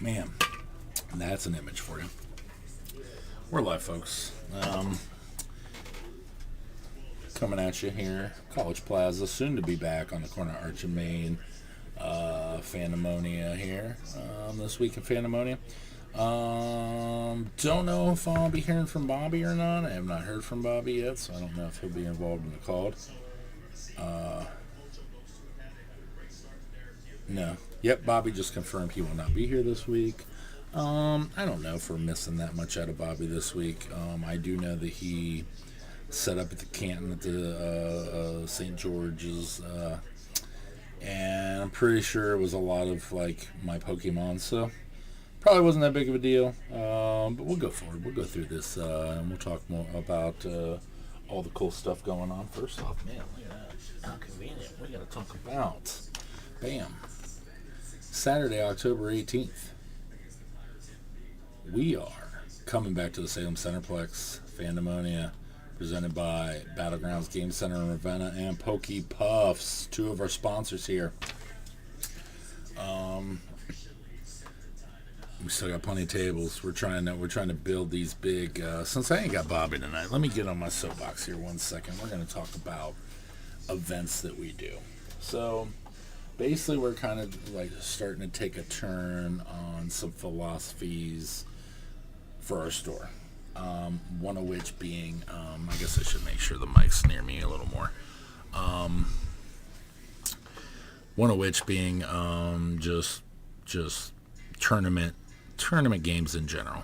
Man, that's an image for you. We're live, folks. Coming at you here, College Plaza, soon to be back on the corner of Arch and Main. Fandemonia here this week in Fandemonia. Don't know if I'll be hearing from Bobby or not. I have not heard from Bobby yet, so I don't know if he'll be involved in the call. No. Yep, Bobby just confirmed he will not be here this week. I don't know if we're missing that much out of Bobby this week. I do know that he set up at the Canton at the St. George's, and I'm pretty sure it was a lot of like my Pokemon, so probably wasn't that big of a deal. But we'll go forward. We'll go through this, and we'll talk more about all the cool stuff going on. First off, man, look at that. How convenient. We got to talk about, bam, Saturday, October 18th. We are coming back to the Salem Centerplex, Fandemonia, presented by Battlegrounds Game Center in Ravenna and Pokey Puffs, two of our sponsors here. We still got plenty of tables. We're trying to build these big. Since I ain't got Bobby tonight, let me get on my soapbox here 1 second. We're going to talk about events that we do. So basically, we're kind of like starting to take a turn on some philosophies for our store. One of which being, I guess I should make sure the mic's near me a little more. One of which being just tournament games in general.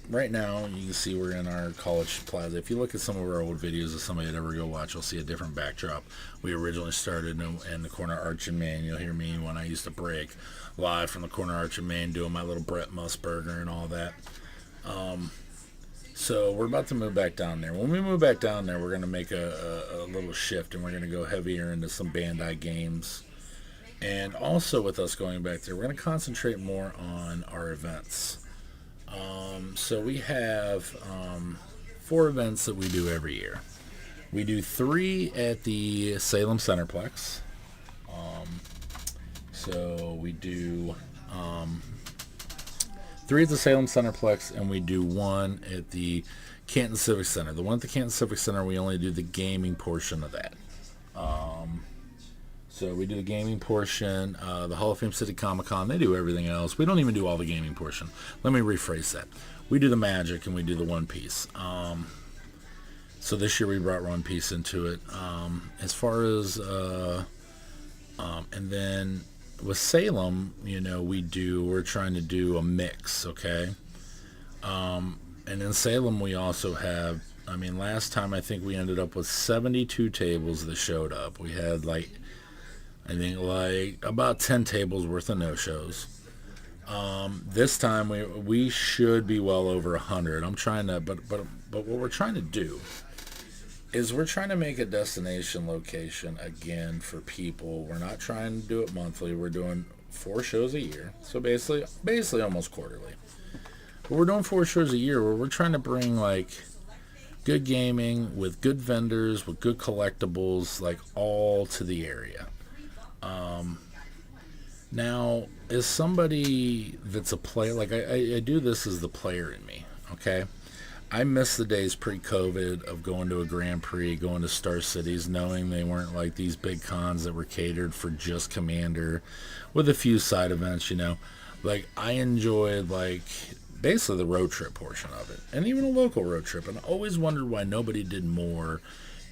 Right now, you can see we're in our College Plaza. If you look at some of our old videos of somebody that ever go watch, you'll see a different backdrop. We originally started in the corner of Arch and Main. You'll hear me when I used to break live from the corner of Arch and Main, doing my little Brett Musburger and all that. So we're about to move back down there. When we move back down there, we're going to make a little shift, and we're going to go heavier into some Bandai games. And also with us going back there, we're going to concentrate more on our events. So we have 4 events that we do every year. We do 3 at the Salem Centerplex. So we do 3 at the Salem Centerplex, and we do 1 at the Canton Civic Center. The one at the Canton Civic Center, we only do the gaming portion of that. So we do the gaming portion. The Hall of Fame City Comic Con, they do everything else. We don't even do all the gaming portion. Let me rephrase that. We do the Magic and we do the One Piece. So this year we brought One Piece into it. As far as, and then with Salem, we're trying to do a mix, okay? And in Salem we also have, last time I think we ended up with 72 tables that showed up. We had about 10 tables worth of no-shows. This time we should be well over 100. I'm trying to, but what we're trying to do is we're trying to make a destination location again for people. We're not trying to do it monthly. We're doing 4 shows a year, so basically almost quarterly. But we're doing 4 shows a year where we're trying to bring good gaming with good vendors with good collectibles all to the area. Now, as somebody that's a player, I do this as the player in me, okay? I miss the days pre-COVID of going to a Grand Prix, going to Star Cities, knowing they weren't like these big cons that were catered for just Commander with a few side events, I enjoyed, basically the road trip portion of it, and even a local road trip, and I always wondered why nobody did more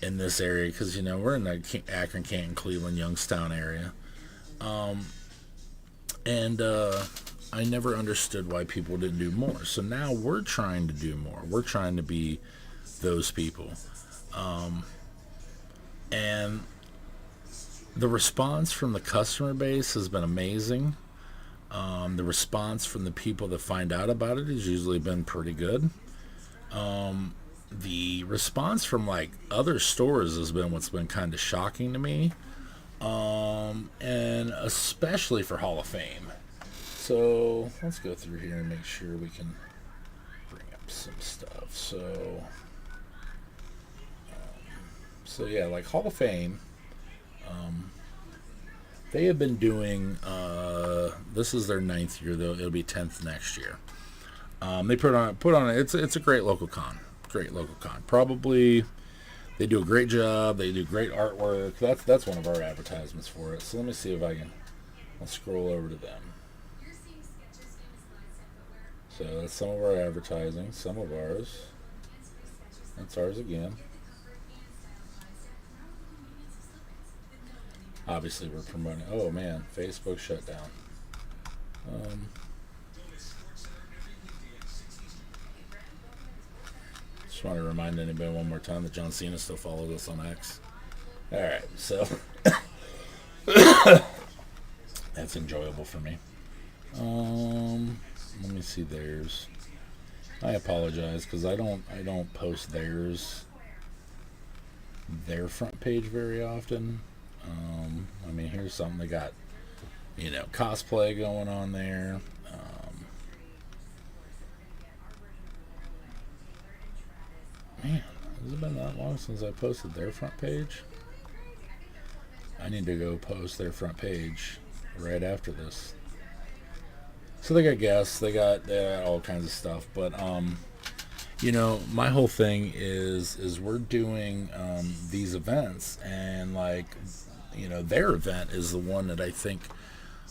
in this area, because, we're in the Akron, Canton, Cleveland, Youngstown area. And I never understood why people didn't do more. So now we're trying to do more. We're trying to be those people. And the response from the customer base has been amazing. The response from the people that find out about it has usually been pretty good. The response from other stores has been what's been kind of shocking to me. And especially for Hall of Fame. So let's go through here and make sure we can bring up some stuff. So yeah, Hall of Fame, they have been doing This is their 9th year, though. It'll be 10th next year. They put on it's a great local con. Great local con. Probably they do a great job. They do great artwork. That's one of our advertisements for it. So let me see if I'll scroll over to them. So that's some of our advertising, some of ours. That's ours again. Obviously, we're promoting. Oh man, Facebook shut down. Just want to remind anybody one more time that John Cena still follows us on X. All right, so that's enjoyable for me. Let me see theirs. I apologize because I don't post their front page very often. I mean, here's something they got, cosplay going on there. Man, has it been that long since I posted their front page? I need to go post their front page right after this. So they got guests, they got all kinds of stuff, but my whole thing is we're doing these events, and their event is the one that I think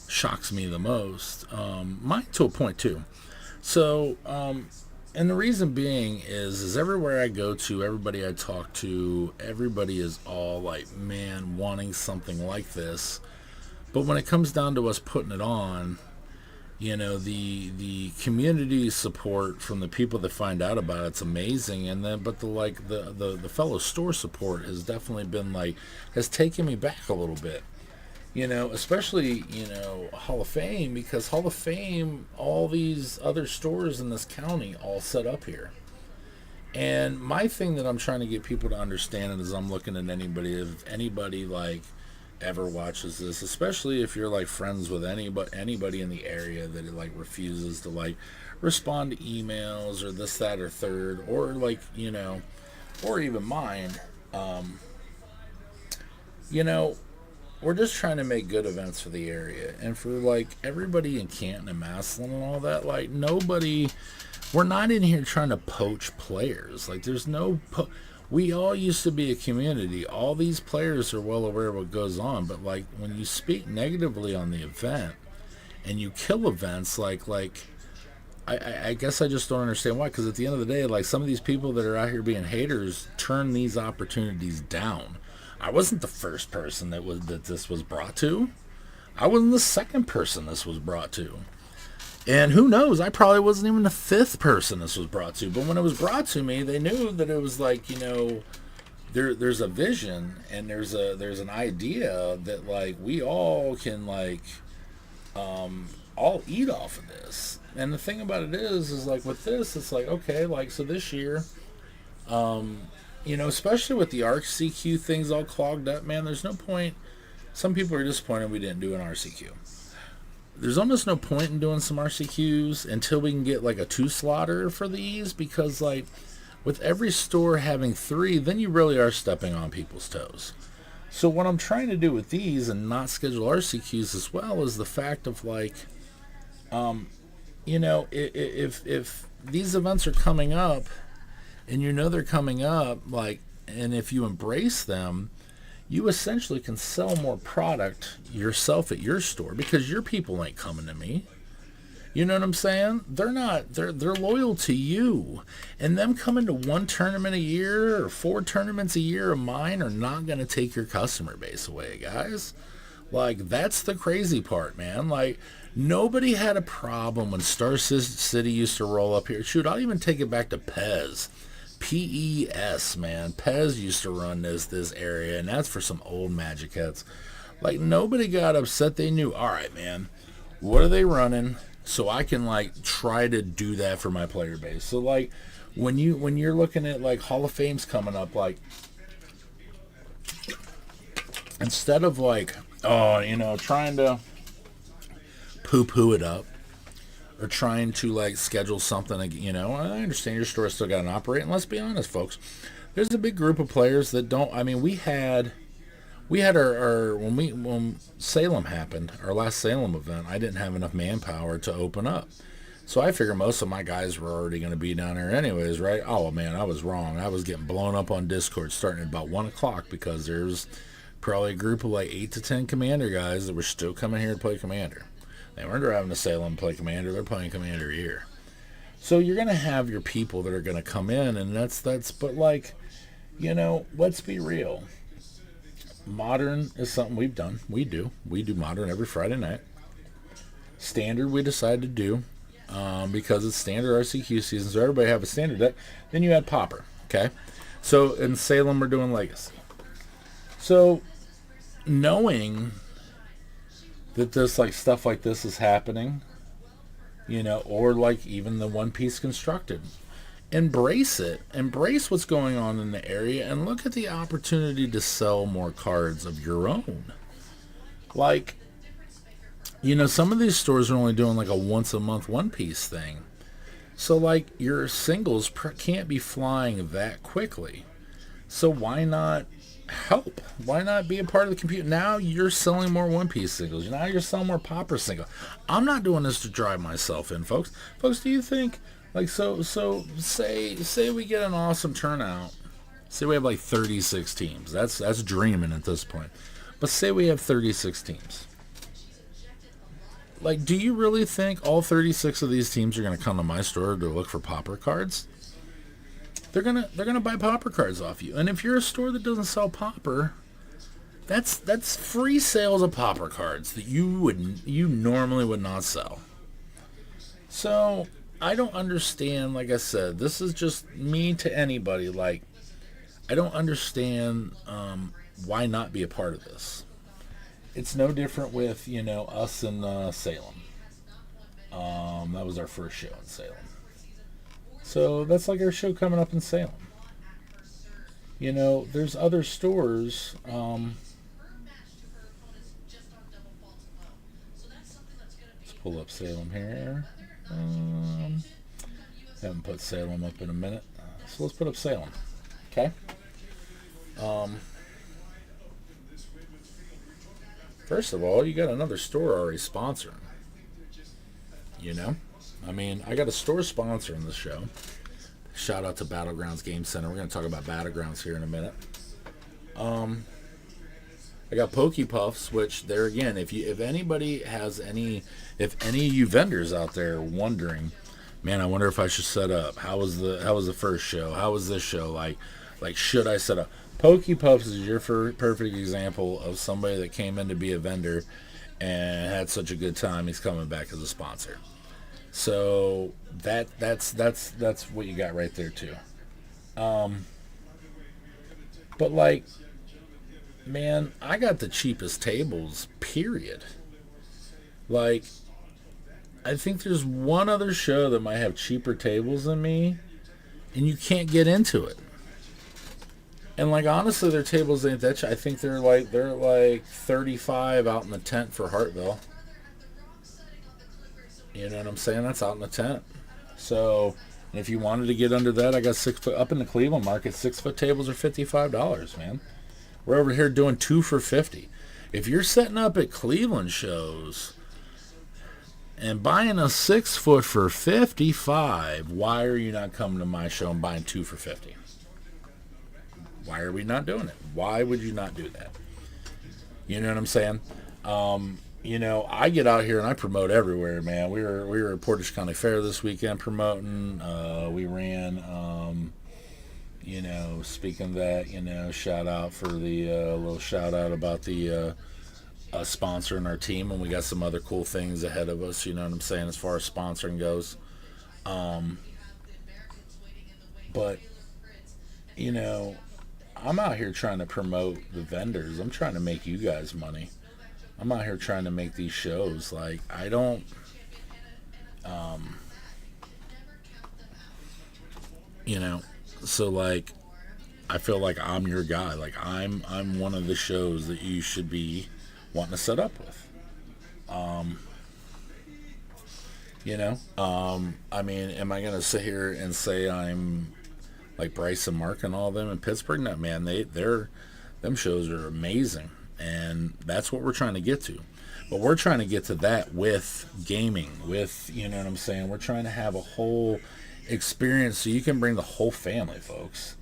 shocks me the most. Mine to a point too. So, and the reason being is everywhere I go to, everybody I talk to, everybody is all like, man, wanting something like this. But when it comes down to us putting it on, the community support from the people that find out about it's amazing, and then but the fellow store support has definitely been has taken me back a little bit, especially Hall of Fame, because Hall of Fame, all these other stores in this county all set up here. And my thing that I'm trying to get people to understand is I'm looking at anybody ever watches this, especially if you're friends with anybody in the area that refuses to respond to emails or this, that, or third, or or even mine, we're just trying to make good events for the area, and for everybody in Canton and Massillon and all that. We're not in here trying to poach players. There's no we all used to be a community. All these players are well aware of what goes on, but when you speak negatively on the event and you kill events, I guess I just don't understand why. Because at the end of the day, some of these people that are out here being haters turn these opportunities down. I wasn't the first person that this was brought to. I wasn't the second person this was brought to. And who knows, I probably wasn't even the fifth person this was brought to. But when it was brought to me, they knew that it was there's a vision, and there's an idea that we all can all eat off of this. And the thing about it is with this, it's okay, so this year, especially with the RCQ things all clogged up, man, there's no point. Some people are disappointed we didn't do an RCQ. There's almost no point in doing some RCQs until we can get a 2-slotter for these, because with every store having 3, then you really are stepping on people's toes. So what I'm trying to do with these and not schedule RCQs as well is the fact of if these events are coming up and they're coming up, and if you embrace them, you essentially can sell more product yourself at your store, because your people ain't coming to me. You know what I'm saying? They're not. They're loyal to you. And them coming to 1 tournament a year or 4 tournaments a year of mine are not going to take your customer base away, guys. That's the crazy part, man. Nobody had a problem when Star City used to roll up here. Shoot, I'll even take it back to Pez. PES, man. Pez used to run this area, and that's for some old Magic heads. Nobody got upset. They knew, all right, man, what are they running? So I can try to do that for my player base. So when you're looking at Hall of Fame's coming up, instead of trying to poo-poo it up, or trying to schedule something, I understand your store still got to operate, and let's be honest, folks, there's a big group of players that don't. I mean, we had We had our when Salem happened, our last Salem event, I didn't have enough manpower to open up. So I figured most of my guys were already going to be down there anyways, right? Oh man, I was wrong. I was getting blown up on Discord starting at about 1 o'clock because there's probably a group of like 8 to 10 Commander guys that were still coming here to play Commander. They weren't driving to Salem to play Commander. They're playing Commander here. So you're going to have your people that are going to come in, and but like, let's be real. Modern is something we've done. We do Modern every Friday night. Standard we decided to do because it's standard RCQ season, so everybody have a standard deck. Then you add Pauper, okay? So in Salem we're doing Legacy. So knowing that this like stuff like this is happening, or like even the One Piece Constructed, embrace it. Embrace what's going on in the area and look at the opportunity to sell more cards of your own. Like, some of these stores are only doing like a once a month One Piece thing. So like your singles can't be flying that quickly. So why not help? Why not be a part of the computer? Now you're selling more One Piece singles. Now you're selling more Pauper singles. I'm not doing this to drive myself in, folks. Folks, do you think like so say we get an awesome turnout. Say we have like 36 teams. That's dreaming at this point. But say we have 36 teams. Like, do you really think all 36 of these teams are going to come to my store to look for Pauper cards? They're gonna buy Pauper cards off you. And if you're a store that doesn't sell Pauper, that's free sales of Pauper cards that you normally would not sell. So I don't understand. Like I said, this is just me to anybody. Like, I don't understand why not be a part of this. It's no different with us in Salem. That was our first show in Salem. So that's like our show coming up in Salem. There's other stores. Let's pull up Salem here. Haven't put Salem up in a minute. So let's put up Salem. Okay. First of all, you got another store already sponsoring. I got a store sponsoring the show. Shout out to Battlegrounds Game Center. We're going to talk about Battlegrounds here in a minute. I got Pokey Puffs, which there again, if anybody has any of you vendors out there wondering, man, I wonder if I should set up. How was the first show? How was this show? Like should I set up? Pokey Puffs is your perfect example of somebody that came in to be a vendor and had such a good time. He's coming back as a sponsor. So that's what you got right there too. But like, man, I got the cheapest tables, period. Like, I think there's one other show that might have cheaper tables than me, and you can't get into it. And like, honestly, their tables ain't that cheap. I think they're like $35 out in the tent for Hartville. You know what I'm saying? That's out in the tent. So, if you wanted to get under that, I got 6 foot up in the Cleveland market. 6 foot tables are $55, man. We're over here doing 2 for $50. If you're setting up at Cleveland shows and buying a 6 foot for $55, why are you not coming to my show and buying 2 for $50? Why are we not doing it? Why would you not do that? You know what I'm saying? I get out here and I promote everywhere, man. We were at Portage County Fair this weekend promoting. We ran, speaking of that, shout out for the little shout out about the sponsoring our team, and we got some other cool things ahead of us. You know what I'm saying, as far as sponsoring goes. But I'm out here trying to promote the vendors. I'm trying to make you guys money. I'm out here trying to make these shows. Like, I don't, so like, I feel like I'm your guy. Like, I'm one of the shows that you should be wanting to set up with. Am I gonna sit here and say I'm like Bryce and Mark and all them in Pittsburgh? No, man, them shows are amazing. And that's what we're trying to get to. But we're trying to get to that with gaming, with, you know what I'm saying? We're trying to have a whole experience so you can bring the whole family, folks.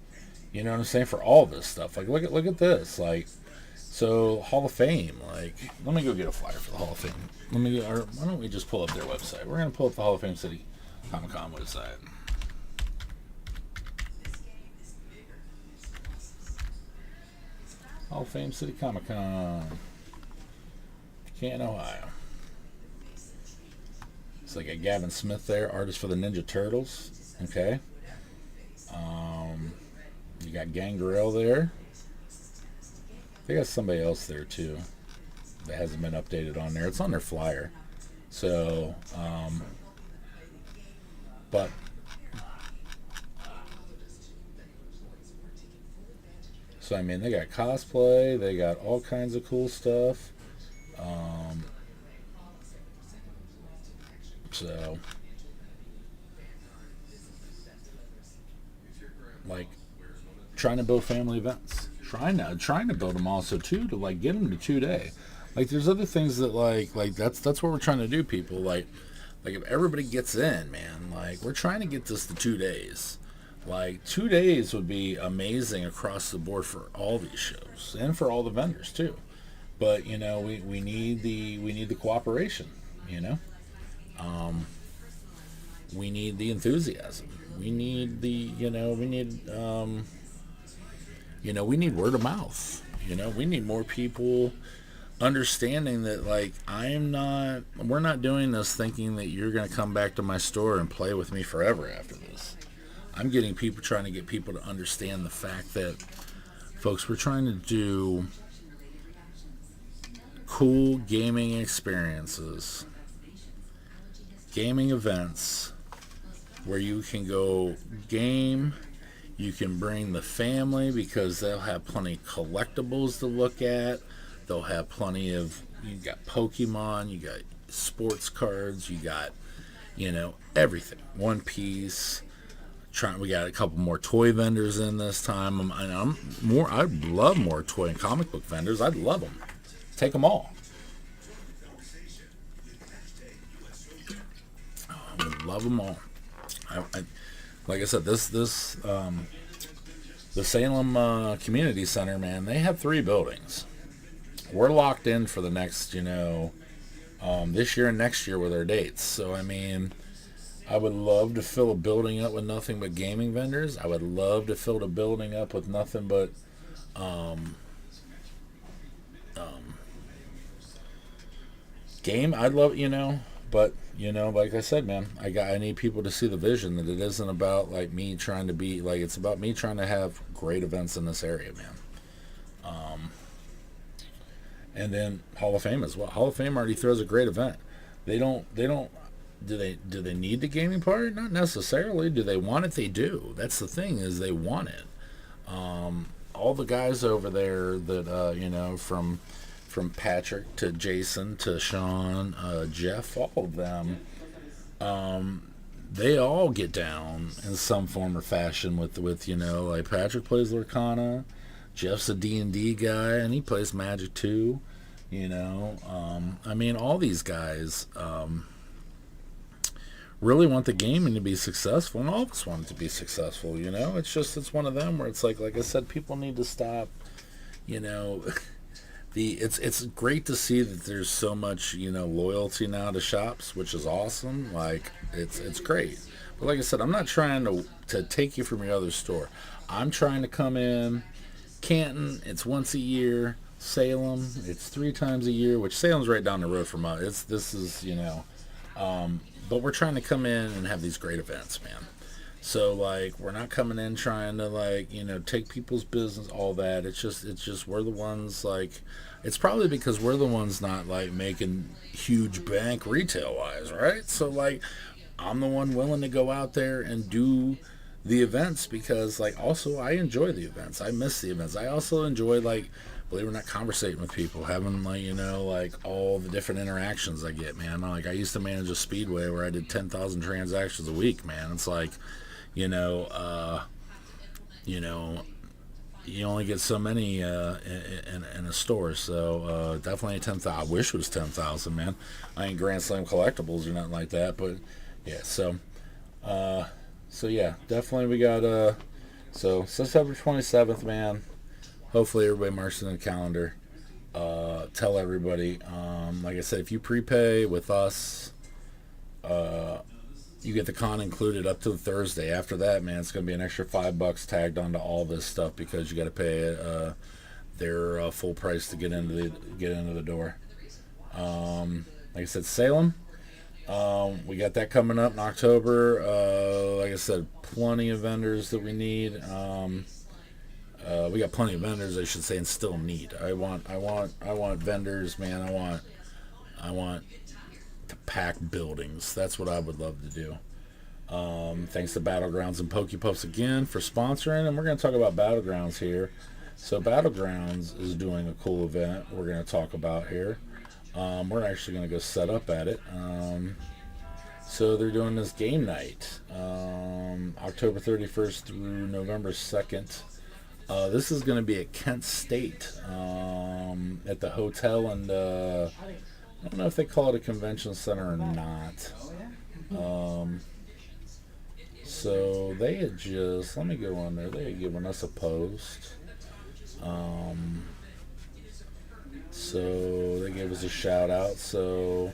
You know what I'm saying? For all this stuff. Like, look at this. Like, so Hall of Fame. Like, let me go get a flyer for the Hall of Fame. Why don't we just pull up their website? We're gonna pull up the Hall of Fame City Comic Con website. Hall of Fame City Comic Con, Canton, Ohio. It's like a Gavin Smith there, artist for the Ninja Turtles. Okay. You got Gangrel there. They got somebody else there too that hasn't been updated on there. It's on their flyer. So, but so I mean, they got cosplay. They got all kinds of cool stuff. So, like, trying to build family events, trying to build them also too, to like get them to 2 day. Like, there's other things that like that's what we're trying to do, people. Like if everybody gets in, man, like we're trying to get this to 2 days. Like 2 days would be amazing across the board for all these shows and for all the vendors too. But you know, we need the cooperation. You know, we need the enthusiasm. We need we need word of mouth. You know, we need more people understanding that, like, we're not doing this thinking that you're going to come back to my store and play with me forever after this. I'm trying to get people to understand the fact that, folks, we're trying to do cool gaming experiences, gaming events where you can go game. You can bring the family because they'll have plenty of collectibles to look at. They'll have plenty of, you got Pokemon, you got sports cards, you got, everything. One Piece. We got a couple more toy vendors in this time. I'd love more toy and comic book vendors. I'd love them. Take them all. I would love them all. Like I said, the Salem Community Center, man, they have 3 buildings. We're locked in for the next, this year and next year with our dates. So, I mean, I would love to fill a building up with nothing but gaming vendors. I would love to fill the building up with nothing but game. I'd love, but, like I said, man, I need people to see the vision that it isn't about, like, me trying to be, like, it's about me trying to have great events in this area, man. And then Hall of Fame as well. Hall of Fame already throws a great event. Do they need the gaming part? Not necessarily. Do they want it? They do. That's the thing, is they want it. All the guys over there that from Patrick to Jason to Sean, Jeff, all of them, they all get down in some form or fashion with like Patrick plays Lorcana, Jeff's a D&D guy, and he plays Magic too. I mean, all these guys really want the gaming to be successful, and all of us want it to be successful. It's one of them where it's like I said, people need to stop. It's great to see that there's so much loyalty now to shops, which is awesome. Like, it's great. But like I said, I'm not trying to take you from your other store. I'm trying to come in. Canton, it's once a year. Salem, it's 3 times a year, which Salem's right down the road from us. But we're trying to come in and have these great events, man. So, like, we're not coming in trying to, like, take people's business, all that. It's just we're the ones, like, it's probably because we're the ones not, like, making huge bank retail-wise, right? So, like, I'm the one willing to go out there and do the events because, like, also I enjoy the events. I miss the events. I also enjoy, like, believe it or not, conversating with people, having, like, like, all the different interactions I get, man. Like, I used to manage a Speedway where I did 10,000 transactions a week, man. It's like, you only get so many in a store. So definitely 10,000. I wish it was 10,000, man. I ain't Grand Slam collectibles or nothing like that, but yeah. So yeah, definitely we got so September 27th, man. Hopefully everybody marks it in the calendar. Tell everybody. Like I said, if you prepay with us, you get the con included up to Thursday. After that, man, it's going to be an extra $5 tagged onto all this stuff because you got to pay their full price to get into the door. Like I said, Salem. We got that coming up in October. Like I said, plenty of vendors that we need. We got plenty of vendors, I should say, and still need. I want vendors, man. I want to pack buildings. That's what I would love to do. Thanks to Battlegrounds and Pokepuffs again for sponsoring, and we're going to talk about Battlegrounds here. So Battlegrounds is doing a cool event we're going to talk about here. We're actually going to go set up at it. So they're doing this game night, October 31st through November 2nd. This is going to be at Kent State, at the hotel, and I don't know if they call it a convention center or not. So they had just, let me go on there, they had given us a post. So they gave us a shout out. So,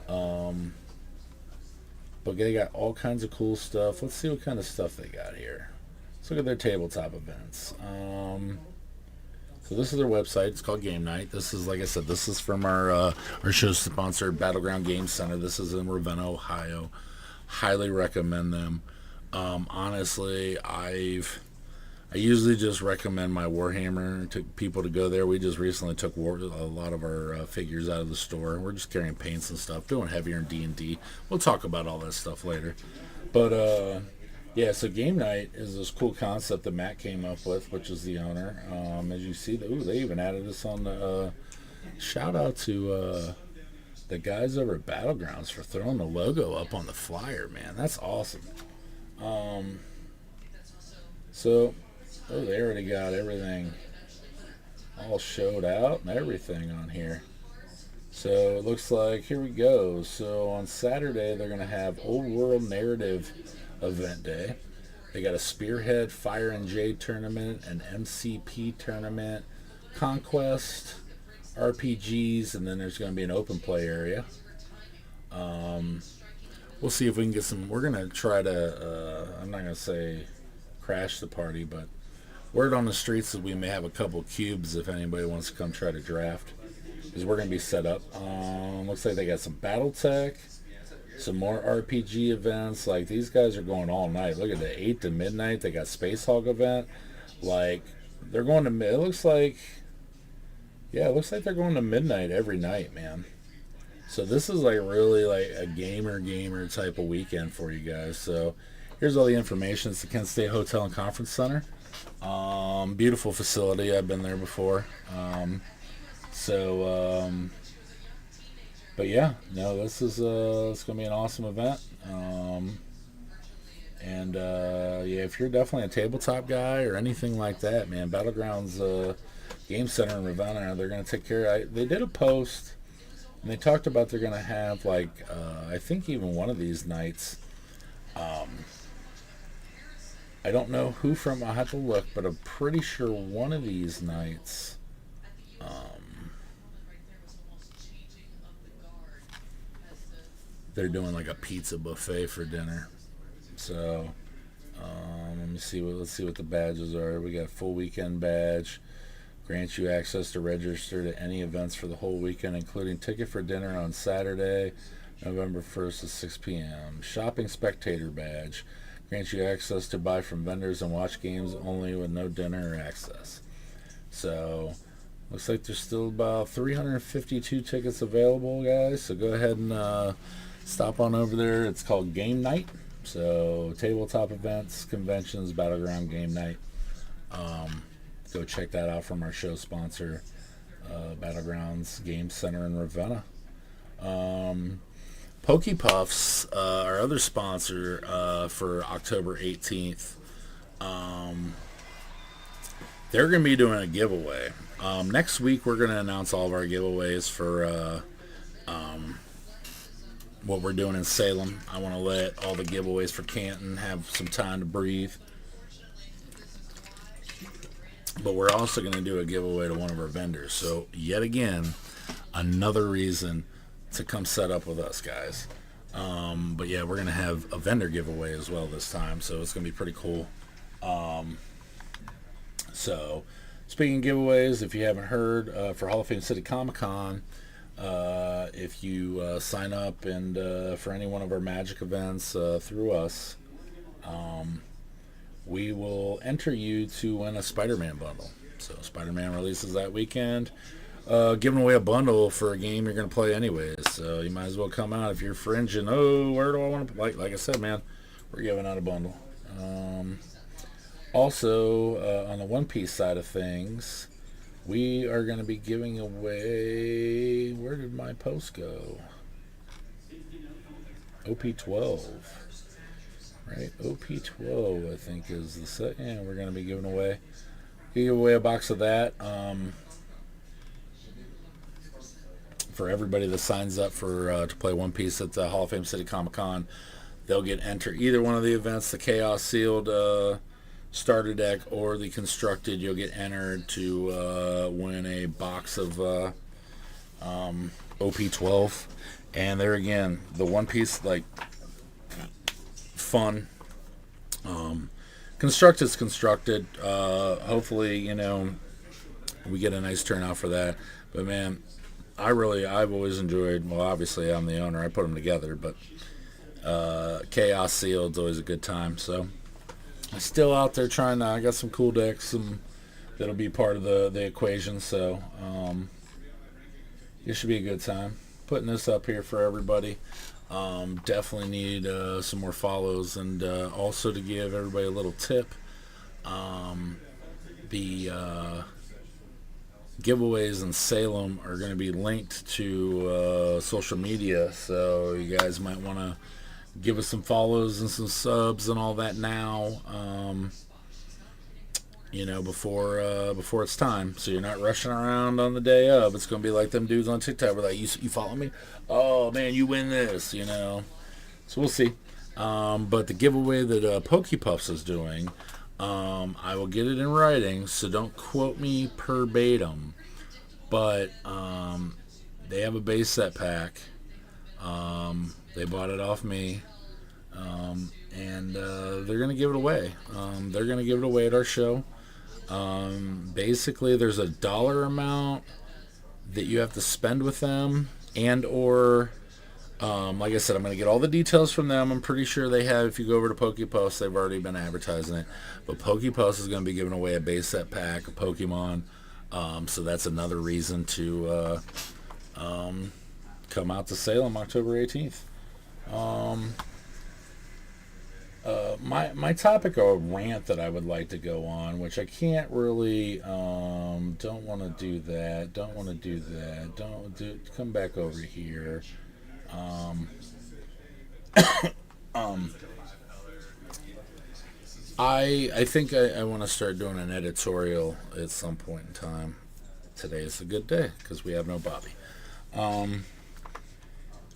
but they got all kinds of cool stuff. Let's see what kind of stuff they got here. Let's look at their tabletop events. So this is their website. It's called Game Night. This is, like I said, this is from our show sponsor, Battleground Game Center. This is in Ravenna, Ohio. Highly recommend them. Honestly, I usually just recommend my Warhammer to people to go there. We just recently took a lot of our figures out of the store. We're just carrying paints and stuff, doing heavier in D&D. We'll talk about all that stuff later. But yeah, so Game Night is this cool concept that Matt came up with, which is the owner. As you see, they even added this on the shout out to the guys over at Battlegrounds for throwing the logo up on the flyer, man. That's awesome. So, they already got everything all showed out and everything on here. So it looks like, here we go. So on Saturday, they're going to have Old World Narrative event day. They got a Spearhead Fire and Jade tournament, an MCP tournament, Conquest, RPGs, and then there's going to be an open play area. We'll see if we can get some. We're going to try to, I'm not going to say crash the party, but word on the streets is we may have a couple cubes if anybody wants to come try to draft, because we're going to be set up. Looks like they got some BattleTech, some more RPG events. Like, these guys are going all night. Look at the 8 to midnight. They got Space Hog event. Like, they're going to, it looks like they're going to midnight every night, man. So this is like really like a gamer type of weekend for you guys. So here's all the information. It's the Kent State Hotel and Conference Center. Beautiful facility. I've been there before. But yeah, no, this is it's gonna be an awesome event. Yeah, if you're definitely a tabletop guy or anything like that, man, Battlegrounds Game Center in Ravenna, they're gonna take care. They did a post, and they talked about they're gonna have like I think even one of these nights. I don't know who from. I'll have to look, but I'm pretty sure one of these nights. They're doing like a pizza buffet for dinner. So let's see what the badges are. We got a full weekend badge. Grants you access to register to any events for the whole weekend, including ticket for dinner on Saturday, November 1st at 6 p.m. Shopping spectator badge. Grants you access to buy from vendors and watch games only with no dinner or access. So, looks like there's still about 352 tickets available, guys. So go ahead and stop on over there. It's called Game Night. So, tabletop events, conventions, Battleground Game Night. Go check that out from our show sponsor, Battlegrounds Game Center in Ravenna. Pokepuffs, our other sponsor for October 18th, they're going to be doing a giveaway. Next week, we're going to announce all of our giveaways for what we're doing in Salem. I want to let all the giveaways for Canton have some time to breathe. But we're also going to do a giveaway to one of our vendors. So, yet again, another reason to come set up with us, guys. But yeah, we're going to have a vendor giveaway as well this time. So, it's going to be pretty cool. So, speaking of giveaways, if you haven't heard, for Hall of Fame City Comic Con, if you sign up and for any one of our Magic events through us, we will enter you to win a Spider-Man bundle. So Spider-Man releases that weekend. Giving away a bundle for a game you're going to play anyways. So you might as well come out if you're fringing. Oh, where do I want to play? Like I said, man, we're giving out a bundle. Also, on the One Piece side of things, we are going to be giving away. Where did my post go? OP12. Right, OP12 I think is the set. Yeah, we're going to be giving away a box of that for everybody that signs up for to play One Piece at the Hall of Fame City Comic Con. They'll get entered either one of the events, the Chaos Sealed starter deck or the constructed. You'll get entered to win a box of OP12, and there again, the One Piece like. Fun. Constructed's constructed. Hopefully, we get a nice turnout for that. But man, I've always enjoyed. Well, obviously, I'm the owner. I put them together, but Chaos Sealed's always a good time. So I'm still out there trying to. I got some cool decks that'll be part of the equation. So it should be a good time. Putting this up here for everybody. Definitely need some more follows, and also to give everybody a little tip. The giveaways in Salem are going to be linked to social media, so you guys might want to give us some follows and some subs and all that now. Before it's time, so you're not rushing around on the day of. It's gonna be like them dudes on TikTok where like, you follow me? Oh man, you win this, So we'll see. But the giveaway that Pokepuffs is doing, I will get it in writing, so don't quote me verbatim. But they have a base set pack. They bought it off me. And they're gonna give it away. They're gonna give it away at our show. Basically, there's a dollar amount that you have to spend with them, and or like I said, I'm going to get all the details from them. I'm pretty sure they have. If you go over to Pokepost, they've already been advertising it. But Pokepost is going to be giving away a base set pack of Pokemon. So that's another reason to come out to Salem October 18th. My topic or rant that I would like to go on, which I can't really, don't want to do that, come back over here. I think I want to start doing an editorial at some point in time. Today is a good day because we have no Bobby.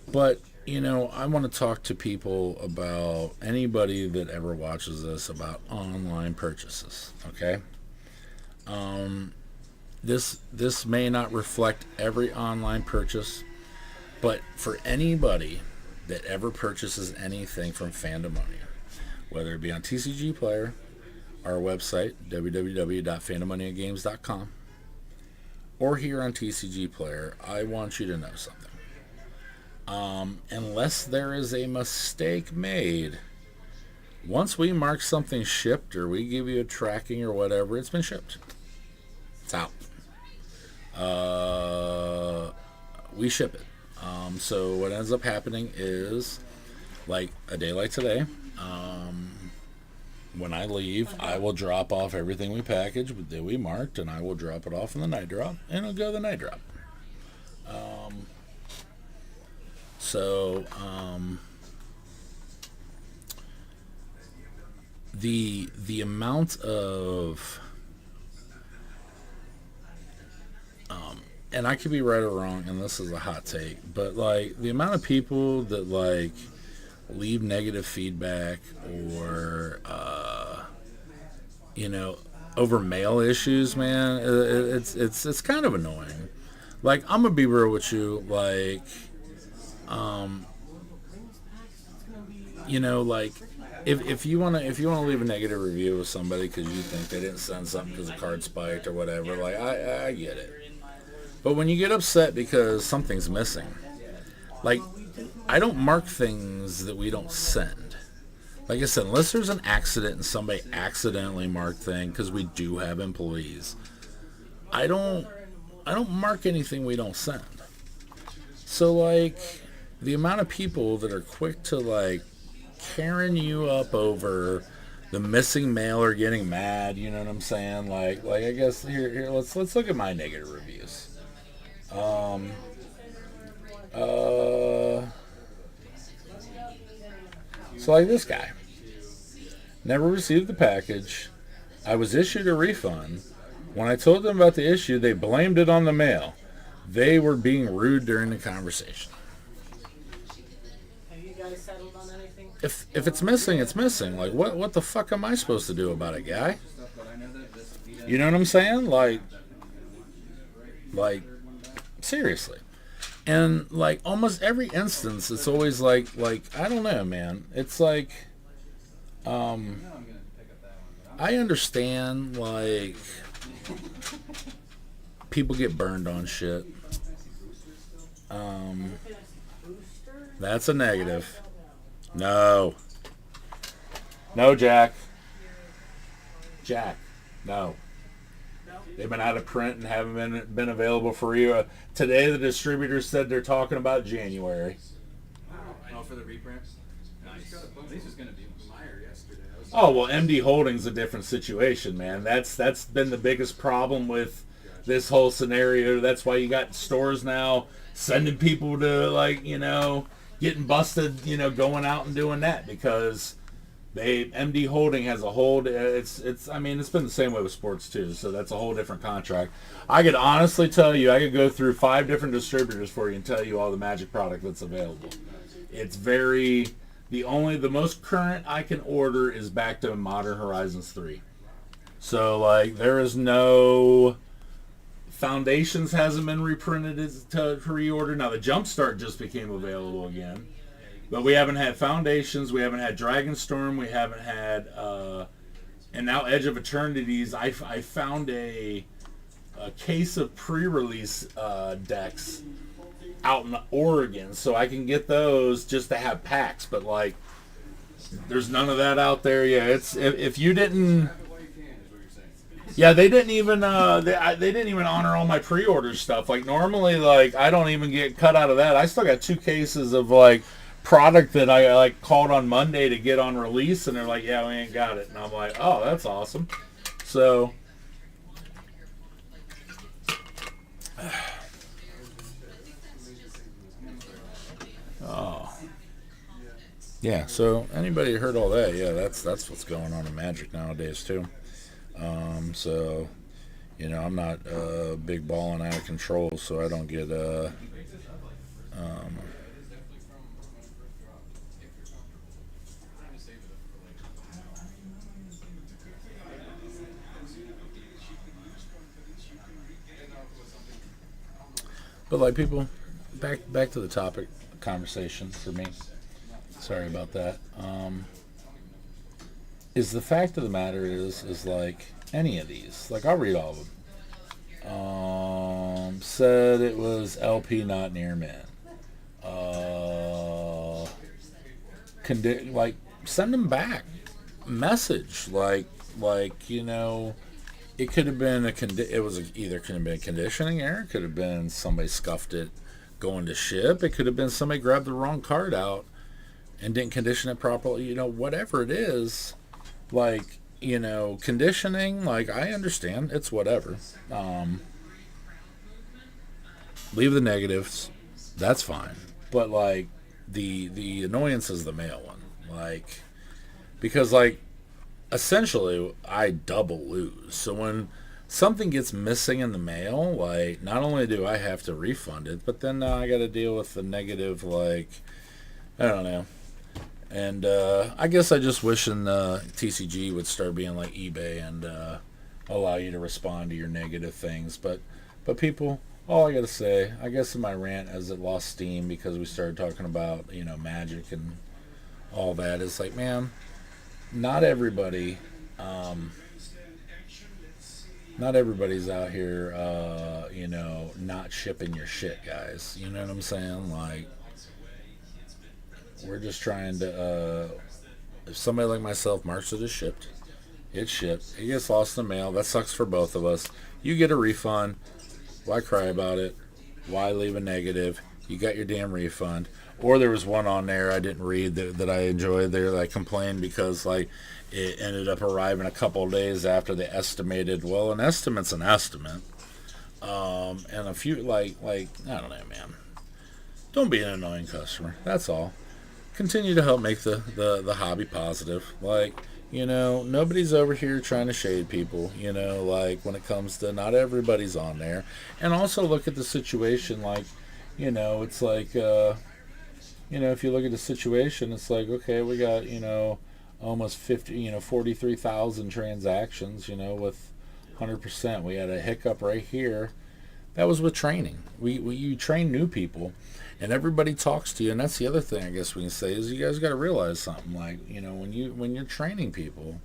But I want to talk to people about anybody that ever watches this about online purchases. Okay. This may not reflect every online purchase, but for anybody that ever purchases anything from Fandemonia, whether it be on TCG Player, our website, www.fandemoniagames.com, or here on TCG Player, I want you to know something. Unless there is a mistake made, once we mark something shipped or we give you a tracking or whatever, it's been shipped. It's out. We ship it. So what ends up happening is, like a day like today, when I leave, I will drop off everything we packaged that we marked, and I will drop it off in the night drop, and it'll go to the night drop. So the amount of and I could be right or wrong, and this is a hot take, but like the amount of people that like leave negative feedback or you know, over mail issues, man, it's kind of annoying. Like, I'm gonna be real with you, like, you know, like, if you wanna leave a negative review with somebody because you think they didn't send something because the card spiked or whatever, like, I get it. But when you get upset because something's missing, like, I don't mark things that we don't send. Like I said, unless there's an accident and somebody accidentally marked thing, because we do have employees, I don't mark anything we don't send. So like the amount of people that are quick to like carrying you up over the missing mail or getting mad, you know what I'm saying? Like I guess here let's look at my negative reviews. So like this guy. Never received the package. I was issued a refund. When I told them about the issue, they blamed it on the mail. They were being rude during the conversation. Have you guys settled on anything? If it's missing, it's missing. Like what the fuck am I supposed to do about it, guy? You know what I'm saying? Like seriously. And like almost every instance, it's always like I don't know, man. It's like, I understand like people get burned on shit. That's a negative. No, Jack. No. They've been out of print and haven't been available for you. Today, the distributor said they're talking about January. Oh, for the reprints? Nice. At least it's going to be Meyer yesterday. Oh, well, MD Holding's a different situation, man. That's been the biggest problem with this whole scenario. That's why you got stores now sending people to, like, you know, getting busted, you know, going out and doing that because MD Holding has a whole. I mean, it's been the same way with sports too. So that's a whole different contract. I could honestly tell you, I could go through 5 different distributors for you and tell you all the Magic product that's available. It's the most current I can order is back to Modern Horizons 3. So like, there is no Foundations hasn't been reprinted to reorder. Now the Jumpstart just became available again. But we haven't had Foundations, we haven't had Dragonstorm, we haven't had, and now Edge of Eternities. I found a case of pre-release decks out in Oregon, so I can get those just to have packs. But like, there's none of that out there. Yeah, it's if you didn't. Yeah, they didn't even they didn't even honor all my pre-order stuff. Like normally, like I don't even get cut out of that. I still got 2 cases of like product that I like called on Monday to get on release, and they're like, yeah, we ain't got it. And I'm like, oh, that's awesome. So yeah, so anybody heard all that? Yeah, that's what's going on in Magic nowadays too. So you know, I'm not big balling out of control, so I don't get but like people, back to the topic conversation for me. Sorry about that. Is the fact of the matter is like any of these, like I'll read all of them. Said it was LP not near mint. Like send them back. Message like you know. It could have been either could have been a conditioning error, it could have been somebody scuffed it going to ship, it could have been somebody grabbed the wrong card out and didn't condition it properly. You know, whatever it is, like, you know, conditioning, like I understand, it's whatever. Leave the negatives, that's fine. But like the annoyance is the mail one, like because like. Essentially, I double lose. So something gets missing in the mail, like not only do I have to refund it, but then now I got to deal with the negative, like I don't know. And I guess I just wish TCG would start being like eBay and allow you to respond to your negative things. But people, all I gotta say, I guess in my rant as it lost steam because we started talking about Magic and all that is like, man, not everybody. Not everybody's out here, not shipping your shit, guys. You know what I'm saying? Like, we're just trying to, if somebody like myself marks it as shipped, it's shipped. It gets lost in the mail. That sucks for both of us. You get a refund. Why cry about it? Why leave a negative? You got your damn refund. Or there was one on there I didn't read that I enjoyed there that I complained because, like, it ended up arriving a couple of days after the estimated. Well, an estimate's an estimate. And a few, like, I don't know, man. Don't be an annoying customer. That's all. Continue to help make the hobby positive. Like, nobody's over here trying to shade people, like when it comes to not everybody's on there. And also look at the situation, like, it's like, if you look at the situation, it's like, okay, we got, almost 43,000 transactions, with 100%. We had a hiccup right here. That was with training. You train new people, and everybody talks to you. And that's the other thing I guess we can say is you guys got to realize something. Like, when you're training people,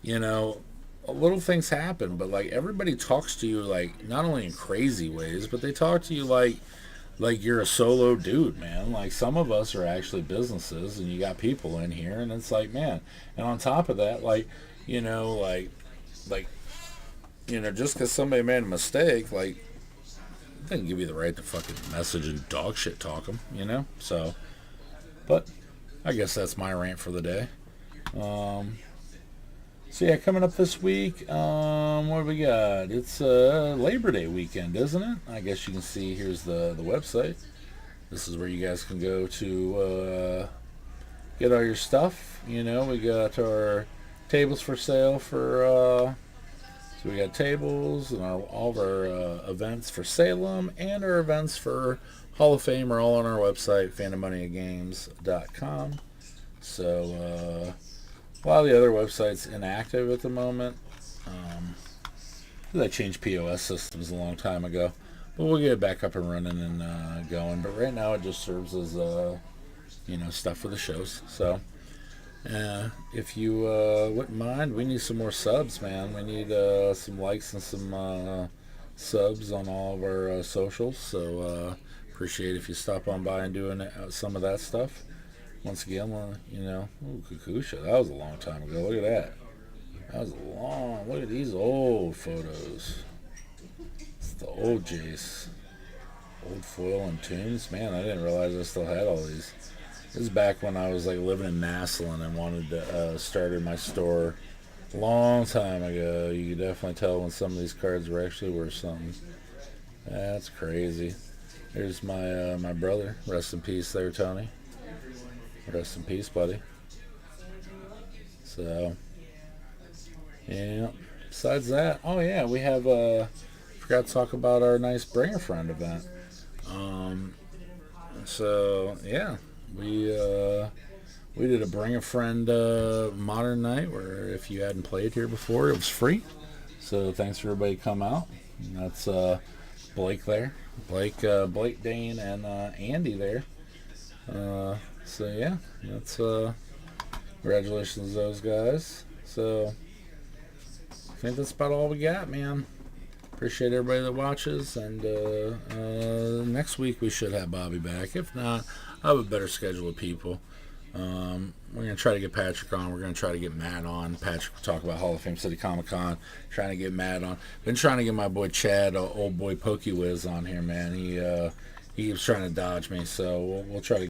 little things happen, but like everybody talks to you like not only in crazy ways, but they talk to you like you're a solo dude, man. Like some of us are actually businesses, and you got people in here, and it's like, man. And on top of that, just because somebody made a mistake, like, doesn't give you the right to fucking message and dog shit talk them, So, but I guess that's my rant for the day. So yeah, coming up this week, what do we got? It's Labor Day weekend, isn't it? I guess you can see here's the website. This is where you guys can go to get all your stuff. We got our tables for sale for. So we got tables and all of our events for Salem and our events for Hall of Fame are all on our website, FandemoniaGames.com. So a lot of the other websites inactive at the moment. I changed POS systems a long time ago, but we'll get it back up and running and going. But right now it just serves as stuff for the shows. So. If you wouldn't mind, we need some more subs, man. We need some likes and some subs on all of our socials. So appreciate if you stop on by and doing some of that stuff. Once again, ooh, Kakusha, that was a long time ago. Look at that. Look at these old photos. It's the old Jace. Old foil and tunes. Man, I didn't realize I still had all these. This is back when I was like living in Massillon and wanted to start in my store a long time ago. You could definitely tell when some of these cards were actually worth something. That's crazy. There's my brother. Rest in peace there, Tony. Rest in peace, buddy. So, yeah. Besides that, oh yeah, we have, forgot to talk about our nice Bring a Friend event. So, yeah. We did a Bring a Friend modern night where if you hadn't played here before, it was free. So thanks for everybody come out. And that's Blake there, Blake Dane, and Andy there. So yeah, that's congratulations to those guys. So I think that's about all we got, man. Appreciate everybody that watches, and next week we should have Bobby back. If not, I have a better schedule of people. We're going to try to get Patrick on. We're going to try to get Matt on. Patrick will talk about Hall of Fame City Comic Con. Trying to get Matt on. Been trying to get my boy Chad, old boy Pokey Wiz, on here, man. He was trying to dodge me, so we'll try to